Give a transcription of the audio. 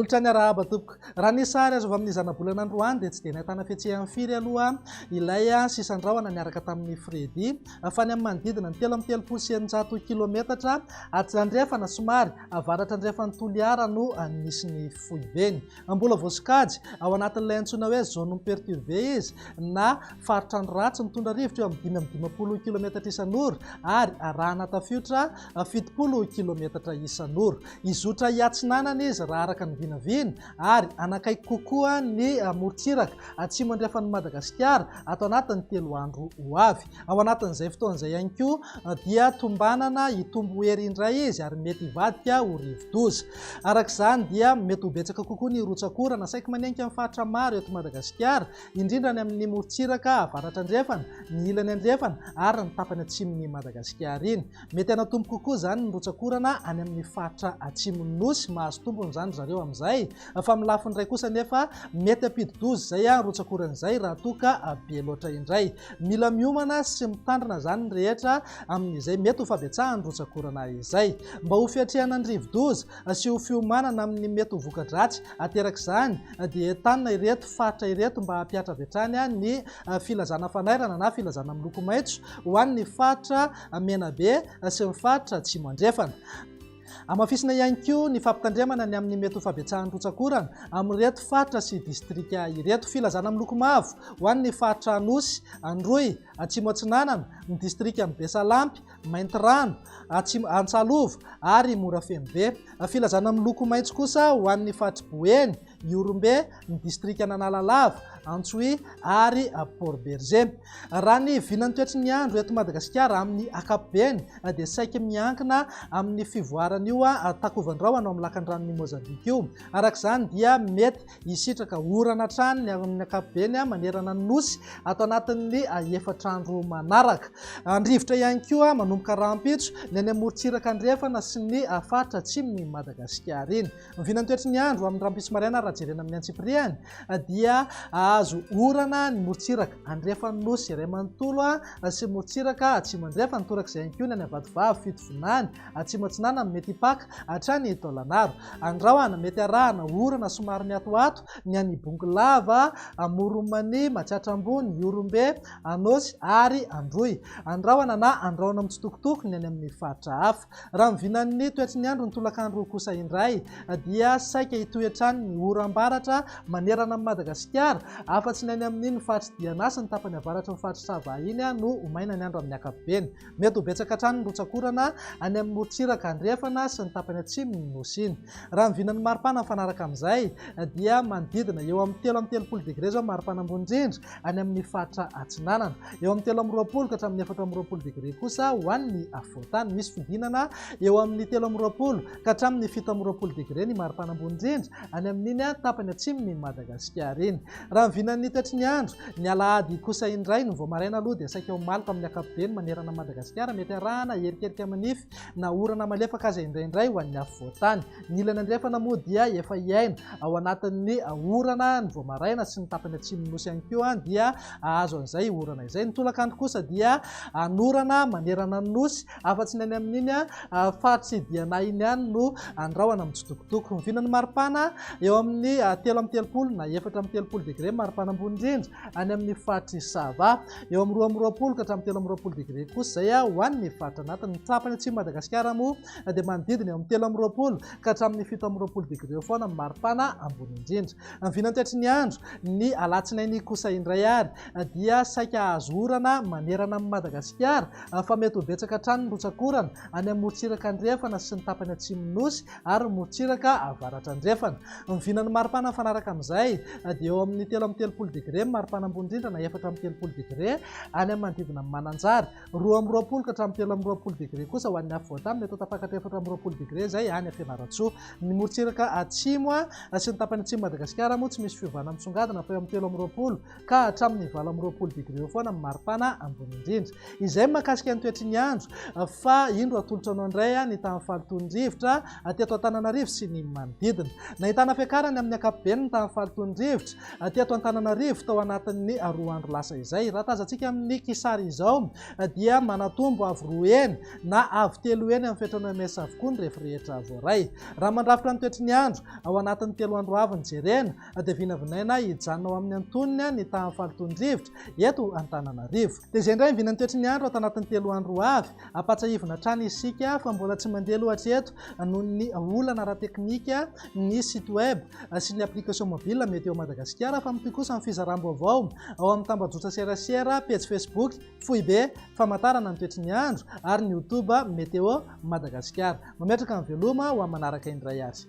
Olitra ny arahaba tompoko. Raha ny sary azo avy amin'ny zana-bolana Androany dia tsy dia nahitana fietsehan'ny firy aloha ilay sisan-drahona niaraka tamin'ny Fredy afany amin'ny manodidina ny 13,900 kilometatra atrandrefana somary avaratra andrefan'ny Toliara no nisy ny foibeny. Mbola voasokajy ao anatin'ilay antsoina hoe zone perturbée izy na faritrandro ratsy mitondra rivotra eo amin'ny 520 kilometatra isan'ora ary arahana tafiotra 70 kilometatra isan'ora. Izotra hiatsinanana izy raha araka ny vinavina ary anakaiky kokoa ny morontsiraka atsimo andrefan'ny Madagasikara atao anatin'ny 3 andro ho avy. Ao anatin'izay fotoan'izay ihany koa dia tombanana hitombo hery indray izy ary mety hivadika ho rivo-doza. Arak'izany dia mety ho betsaka kokoa ny rotsakorana saika manenka amin'ny faritra maro eto Madagasikara, indrindra ny amin'ny morontsiraka avaratra andrefana, ny ilany andrefana ary ny tapany atsimon'ny Madagasikara iny. Mety hanatombo kokoa zany ny rotsakorana any amin'ny faritra atsimon'ny nosy, mahazo tombony zany zareo amin'izay. Fa amin'ny lafiny iray kosa nefa mety hampidi-doza izay rotsakoran'izay raha toka be loatra indray. Mila miomana sy mitandrina zany ny rehetra amin'izay mety ho fabetsahany rotsakorana izay. Mba ho fiatrehana ny rivo-doza sy ho fiomanana amin'ny mety ho voka-dratsy aterak'izany dia entanina ireto faritra ireto mba hampiatra avy hatrany ny filazana fanairana na filazana miloko maitso ho an'ny faritra Menabe sy ny faritra Atsimo andrefana. Amafisina ihany koa ny fampitandremana ny amin'ny mety ho fabetsahan'ny rotsakorana amin'ireto faritra sy distrika ireto. Filazana miloko mavo ho an'ny faritra Anosy, Androy, Atsimo Atsinanana, ny distrika Besalampy, Maintirano, Antsalova ary Morafenibe. Filazana miloko maitso kosa ho an'ny faritra Boeny, Iorombe, ny distrika Analalava, Antsohi ary Port-Berger. Raha ny vinan'ny toetrany ny andro eto Madagasikara amin'ny ankapobeny dia saika miankina amin'ny fivoarana io takovandraona ao amin'ny lakan-dranon'ny Mozambika io. Arak'izany dia mety hisitraka orana hatrany amin'ny ankapobeny manerana ny nosy atao anatin'ny 4 andro manaraka. Andrivotra ihany koa manomboka rahampitso ny any amorontsiraka andrefana sy ny faritra atsimon'ny Madagasikara iny. Ny vinan'ny toetrany andro amin'ny rahampitso maraina raha jerena amin'ny antsipriany dia azo orana ny morontsiraka andrefan'ny nosy iray manontolo sy morontsiraka atsimo andrefana torak'izay ihany koa ny any Avatovavy, Fitovinany, Atsimo Atsinanana mety hipaka hatrany Taolagnaro. Andrahona mety arahana orana somary miatoato ny any Bongolava, Moromany, Matsiatrambony, Iorombe, Anosy ary Androy. Andrahona na andrahona mitsitokotoko ny any amin'ny faritra hafa. Raha mivinan'ny toetrin'ny andro ny tolakandro kosa indray dia saika hitoetrany ny oram-baratra manerana amin'ny Madagasikara afa-tsy ny any amin'iny faritra Dianasa ny tapany avaratra ny faritra Sava iny no omaina ny andro amin'ny ankapobeny. Mety ho betsaka hatrany ny rotsakorana any amin'ny morontsiraka andrefana sy ny tapany atsimon'ny nosy iny. Raha mivinan'ny maripana mifanaraka amin'izay dia manodidina eo amin'ny 3 degré zao maripana ambony indrindra any amin'ny faritra Atsinanana, eo amin'ny 3 ka hatramin'ny 4 degré kosa ho an'ny afovoantany. Misy fidinana eo amin'ny 3 ka hatramin'ny 7 degré ny maripana ambony indrindra any amin'iny tapany atsimon'ny Madagasikara iny. Raha mivinan'ny toetrin'ny andro ny alahady kosa indray ny voamaraina aloha dia saika ho malaka amin'ny ankapobeny manerana Madagasikara, mety arahana herikerika manify na orana malefaka aza indraindray ho an'ny afovoantany. Ny ilany andrefana moa dia efa hiaina ao anatin'ny orana ny voamaraina sy ny tapany atsimon'ny nosy ihany koa dia azo an'izay orana izay. Ny tolakandro kosa dia anorana manerana ny nosy afa-tsy ny any amin'iny faritra Diana iny ihany no andrahona mitsitokotoko. Mivinan'ny maripana eo amin'ny 3 na 4 degré maripana ambony indrindra any amin'ny faritra Sava, eo amin'ny 2 ka hatramin'ny 3 degré kosa izay ho an'ny faritra anatiny. Ny tapany atsimo Madagasikara moa dia manodidina eo amin'ny 3 ka hatramin'ny 7 degré foana amin'ny maripana ambony indrindra. Mivinan'ny toetrin'ny andro ny alatsinainy kosa indray ary dia saika azo orana manerana amin'ny Madagasikara fa mety ho betsaka hatrany ny rotsakorana any amin'ny morontsiraka andrefana sy ny tapany atsimon'ny nosy ary morontsiraka avaratra andrefana. Mivinan'ny maripana mifanaraka amin'izay dia eo amin'ny 3 degré maripana ambony indrindra na 4 degré any amin'ny manodidina Mananjary, 2 ka hatramin'ny 3 degré kosa ho an'ny afovoantany, mety ho tapaka 4 degré izay any Fianaratsoa. Ny morontsiraka atsimo sy ny tapany atsimo Madagasikara moa tsy misy fiovana misongadina fa eo amin'ny 3 ka hatramin'ny 20 degré foana amin'ny maripana ambony indrindra. Izay mahakasika ny toetrin'ny andro fa indro atolotra anao indray ny tamin'ny falitondrivotra teto Antananarivo sy ny manodidina. Nahitana fiakarany amin'ny ankapobeny ny tamin'ny falitondrivotra teto Antananarivo tao anatin'ny 2 andro lasa izay. Raha tazantsika amin'ny kisary izao dia manatombo avy 2 heny na avy 3 heny amin'ny fetrany OMS avokoa ny rehefa rehetra voaray. Raha mandrafitra ny toetry ny andro ao anatin'ny 3 andro avy ny jerena dia vinavinaina hijanona ao amin'ny antonony ny tahan'ny fahatondrivotra eto Antananarivo. Dia izay indray vinany toetry ny andro ao anatin'ny 3 andro avy ampatsahivina trany isika fa mbola tsy mandeha loatra eto noho ny olana ara-teknika ny site web sy ny application mobile Météo Madagasikara fa mitoy kosa amin'ny fizaram-baovao ao amin'ny tambajotra serasera page Facebook fohy be famantarana ny toetry ny andro ary ny YouTube Météo Madagasikara. Mametraka ny veloma ho amin'ny manaraka indray azy.